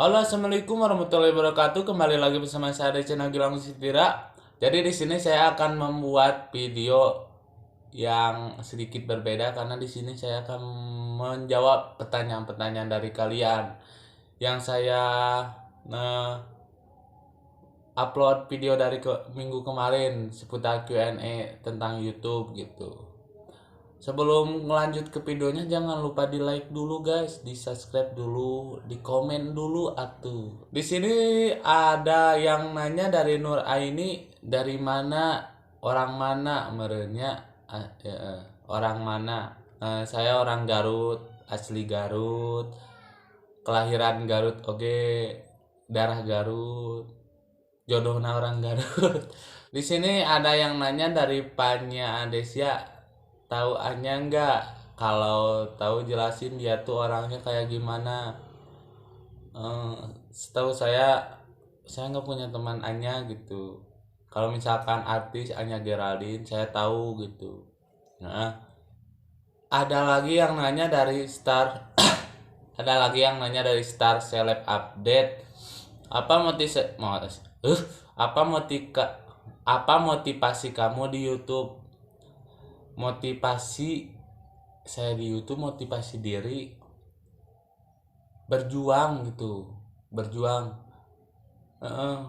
Halo, assalamualaikum warahmatullahi wabarakatuh. Kembali lagi bersama saya di channel Gilang Sitira. Jadi di sini saya akan membuat video yang sedikit berbeda karena di sini saya akan menjawab pertanyaan-pertanyaan dari kalian yang saya eh, upload video dari minggu kemarin seputar Q&A tentang YouTube gitu. Sebelum ngelanjut ke videonya, jangan lupa di like dulu guys, di subscribe dulu, di komen dulu atuh. Di sini ada yang nanya dari Nur Aini, dari mana, orang mana merenya. Orang mana. Saya orang Garut, asli Garut, kelahiran Garut oke, darah Garut, jodohna orang Garut. Di sini ada yang nanya dari Panya Adesia, tahu Anya nggak? Kalau tahu jelasin dia tuh orangnya kayak gimana. Eh, Setahu saya nggak punya teman Anya gitu. Kalau misalkan artis Anya Geraldine saya tahu gitu. Nah, ada lagi yang nanya dari Star ada lagi yang nanya dari Star Seleb Update. Apa motivasi apa motika apa motivasi kamu di YouTube? Motivasi saya di YouTube motivasi diri berjuang gitu, berjuang.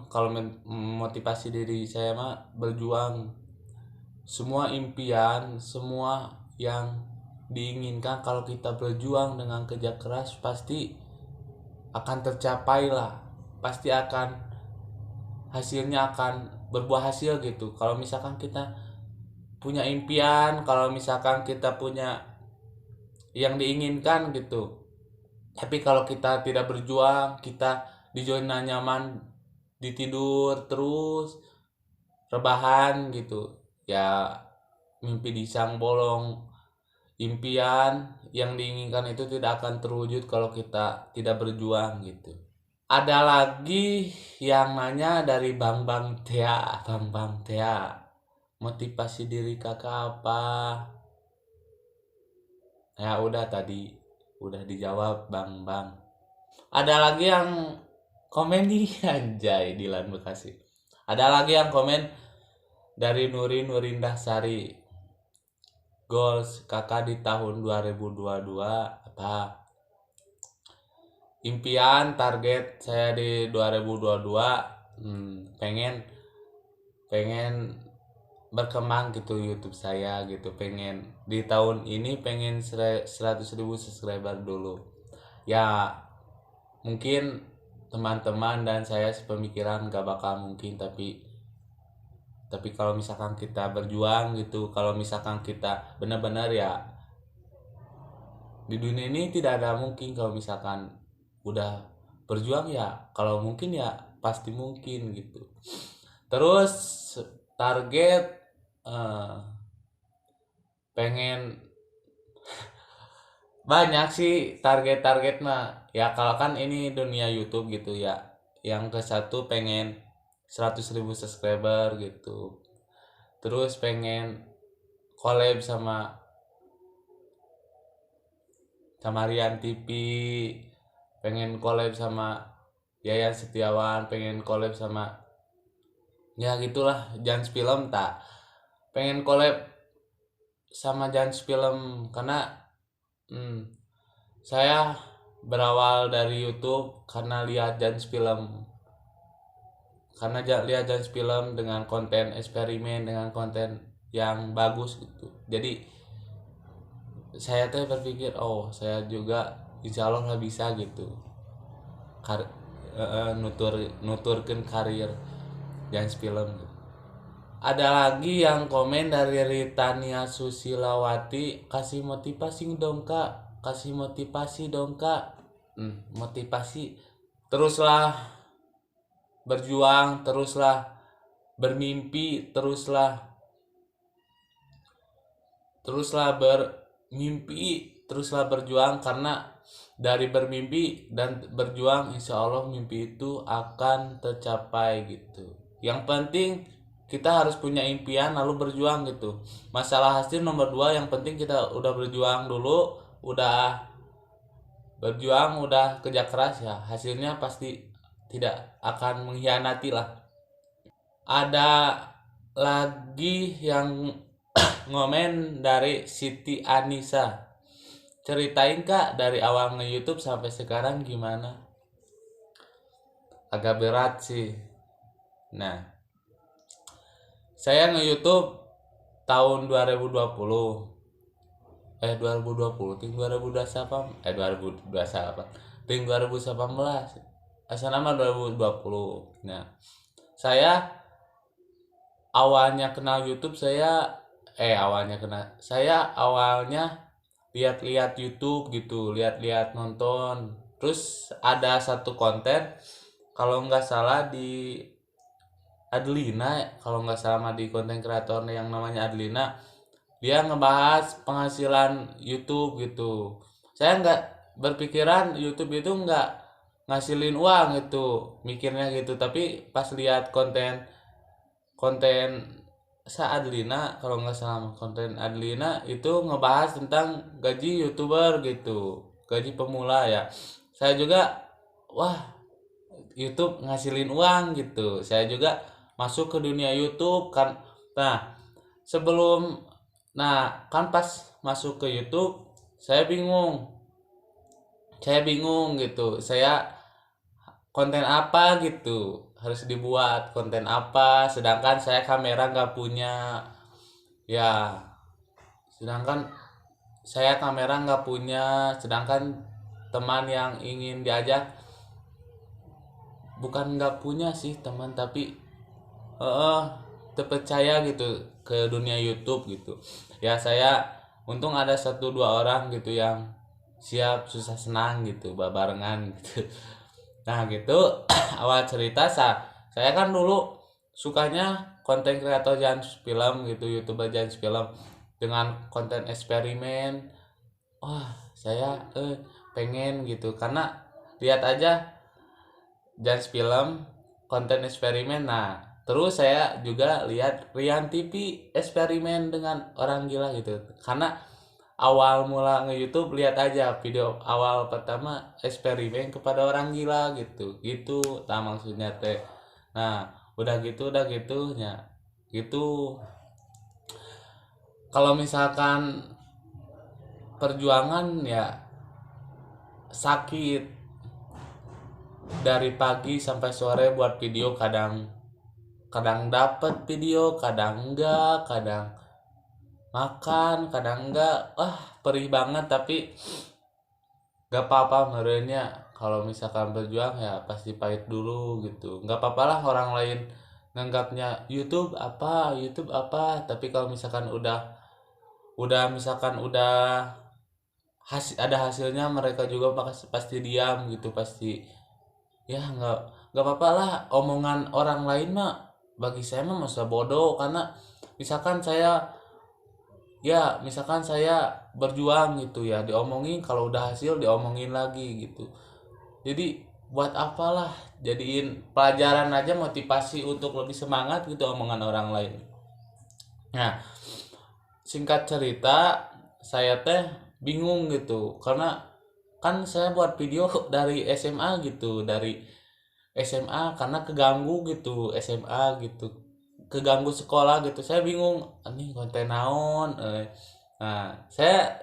Kalau motivasi diri saya mah berjuang, semua impian, semua yang diinginkan kalau kita berjuang dengan kerja keras pasti akan tercapai lah, pasti akan hasilnya akan berbuah hasil gitu. Kalau misalkan kita punya impian, kalau misalkan kita punya yang diinginkan gitu, tapi kalau kita tidak berjuang, kita di zona nyaman, ditidur terus, rebahan gitu, ya mimpi disang bolong, impian yang diinginkan itu tidak akan terwujud kalau kita tidak berjuang gitu. Ada lagi yang nanya dari Bang Bang Tia, Bang Bang Tia, motivasi diri kakak apa? Ya udah tadi udah dijawab Bang Bang. Ada lagi yang komen di anjay Dilan Bekasi. Ada lagi yang komen dari Nurindah Sari. Goals kakak di tahun 2022 apa? Impian target saya di 2022 pengen pengen berkembang gitu YouTube saya gitu, pengen di tahun ini pengen 100.000 subscriber dulu ya. Mungkin teman-teman dan saya sepemikiran gak bakal mungkin, tapi kalau misalkan kita berjuang gitu, kalau misalkan kita benar-benar ya, di dunia ini tidak ada mungkin. Kalau misalkan udah berjuang ya, kalau mungkin ya pasti mungkin gitu. Terus target eh, pengen banyak sih target-target mah ya. Kalau kan ini dunia YouTube gitu ya, yang ke satu pengen 100.000 subscriber gitu. Terus pengen collab sama sama Rian TV, pengen collab sama Yayan Setiawan, pengen collab sama ya gitulah Jans Film tak, pengen collab sama Jans Film karena hmm, saya berawal dari YouTube karena lihat Jans Film, karena lihat Jans Film dengan konten eksperimen, dengan konten yang bagus gitu. Jadi saya tuh berpikir oh saya juga insya Allah lah bisa gitu, Kar nuturkan karir Jans Film gitu. Ada lagi yang komen dari Ritania Susilawati, kasih motivasi dong kak, kasih motivasi dong kak. Motivasi teruslah berjuang, teruslah bermimpi, teruslah bermimpi, teruslah berjuang, karena dari bermimpi dan berjuang insya Allah mimpi itu akan tercapai gitu. Yang penting kita harus punya impian lalu berjuang gitu. Masalah hasil nomor dua, yang penting kita udah berjuang dulu, udah berjuang udah kerja keras ya, hasilnya pasti tidak akan mengkhianati lah. Ada lagi yang ngomen dari Siti Anissa, ceritain Kak dari awal nge-YouTube sampai sekarang gimana? Agak berat sih. Nah, saya nge-YouTube tahun 2020. 2020 ting 2021 2021 ting 2018 asal nama 2020. Nah, saya awalnya kenal YouTube, saya awalnya lihat-lihat YouTube gitu, lihat-lihat nonton. Terus ada satu konten, kalau nggak salah di Adlina, kalau nggak salah di konten kreator yang namanya Adlina, dia ngebahas penghasilan YouTube gitu. Saya nggak berpikiran YouTube itu nggak ngasilin uang gitu, mikirnya gitu. Tapi pas lihat konten konten Adlina, kalau nggak salah konten Adlina itu ngebahas tentang gaji YouTuber gitu, gaji pemula ya. Saya juga, wah, YouTube ngasilin uang gitu. Saya juga masuk ke dunia YouTube kan. Nah, sebelum kan pas masuk ke YouTube, saya bingung. Saya bingung gitu. Saya konten apa gitu harus dibuat, konten apa, sedangkan saya kamera nggak punya ya, sedangkan saya kamera nggak punya, sedangkan teman yang ingin diajak, bukan nggak punya sih teman, tapi terpercaya gitu ke dunia YouTube gitu ya. Saya untung ada satu dua orang gitu yang siap susah senang gitu barengan gitu. Nah gitu. Awal cerita saya kan dulu sukanya konten kreator Jans Film gitu, YouTuber Jans Film dengan konten eksperimen. Wah, saya pengen gitu karena lihat aja Jans Film konten eksperimen. Nah, terus saya juga lihat Rian TV eksperimen dengan orang gila gitu. Karena awal mula nge-YouTube, lihat aja video awal pertama eksperimen kepada orang gila gitu. Gitu tak maksudnya teh. Nah, udah gitu ya. Gitu. Kalau misalkan perjuangan ya sakit dari pagi sampai sore buat video, kadang kadang dapat video, kadang enggak, kadang makan, kadang enggak. Wah, perih banget, tapi gak apa-apa merenya. Kalau misalkan berjuang ya pasti pahit dulu gitu. Gak apa-apa lah orang lain nganggapnya YouTube apa, tapi kalau misalkan udah ada hasilnya, mereka juga pasti diam gitu, pasti ya nggak apa-apa lah omongan orang lain mah. Bagi saya mah masa bodoh, karena misalkan saya berjuang gitu ya, diomongin, kalau udah hasil diomongin lagi gitu. Jadi buat apalah, jadiin pelajaran aja, motivasi untuk lebih semangat gitu omongan orang lain. Nah, singkat cerita, saya teh bingung gitu karena kan saya buat video dari SMA gitu, dari SMA karena keganggu gitu, SMA gitu, keganggu sekolah gitu. Saya bingung ini konten naon. Nah, saya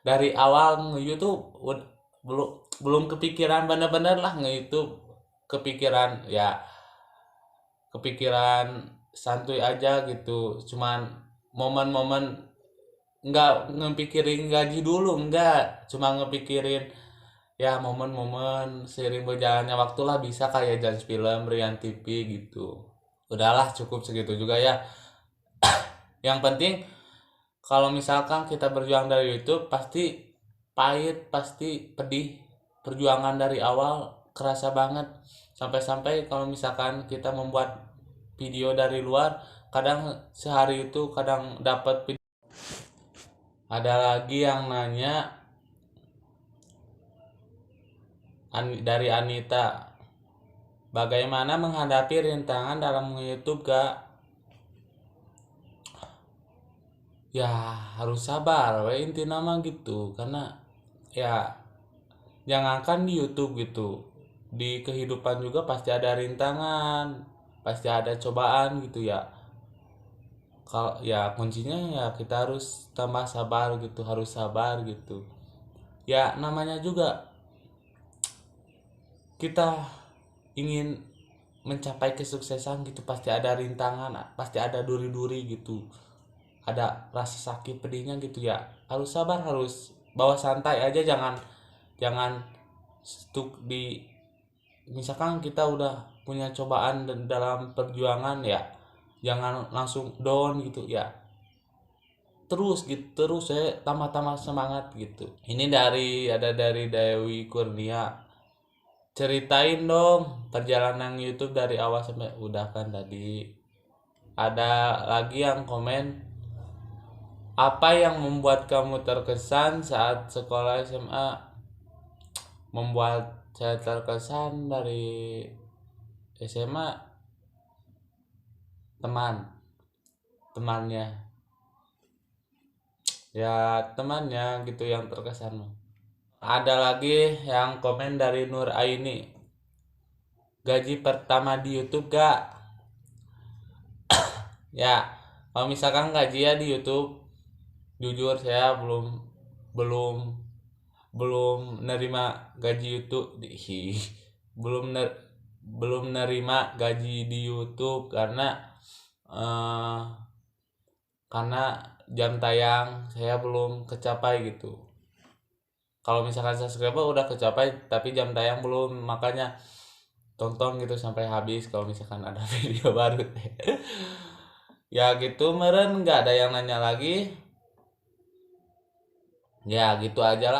dari awal nge-YouTube belum belum kepikiran bener-bener lah nge-YouTube. Kepikiran santuy aja gitu, cuman momen-momen, nggak ngepikirin gaji dulu, nggak, cuma ngepikirin ya momen-momen seiring berjalannya waktu lah, bisa kayak Jans Film, Rian TV gitu. Udahlah, cukup segitu juga ya. Yang penting kalau misalkan kita berjuang dari YouTube, pasti pahit, pasti pedih. Perjuangan dari awal kerasa banget. Sampai-sampai kalau misalkan kita membuat video dari luar, kadang sehari itu kadang dapat video. Ada lagi yang nanya dari Anita, bagaimana menghadapi rintangan dalam YouTube gak? Ya harus sabar we inti nama gitu, karena ya jangankan di YouTube gitu, di kehidupan juga pasti ada rintangan, pasti ada cobaan gitu ya. Kalau ya kuncinya ya kita harus tambah sabar gitu, harus sabar gitu ya. Namanya juga kita ingin mencapai kesuksesan gitu, pasti ada rintangan, pasti ada duri-duri gitu, ada rasa sakit pedihnya gitu ya. Harus sabar, harus bawa santai aja, jangan jangan stuck di, misalkan kita udah punya cobaan dalam perjuangan ya, jangan langsung down gitu ya. Terus gitu, terus saya tambah-tambah semangat gitu. Ini dari Dewi Kurnia. Ceritain dong perjalanan YouTube dari awal sampai udah kan tadi. Ada lagi yang komen, apa yang membuat kamu terkesan saat sekolah SMA? Membuat saya terkesan dari SMA, temannya ya, temannya gitu yang terkesan. Ada lagi yang komen dari Nur Aini, gaji pertama di YouTube gak? Ya, kalau misalkan gaji ya di YouTube, jujur saya belum belum nerima gaji YouTube belum belum nerima gaji di YouTube eh, karena jam tayang saya belum kecapai gitu. Kalau misalkan subscriber udah kecapai tapi jam tayang belum, makanya tonton gitu sampai habis kalau misalkan ada video baru. Ya gitu meren, nggak ada yang nanya lagi, ya gitu aja lah.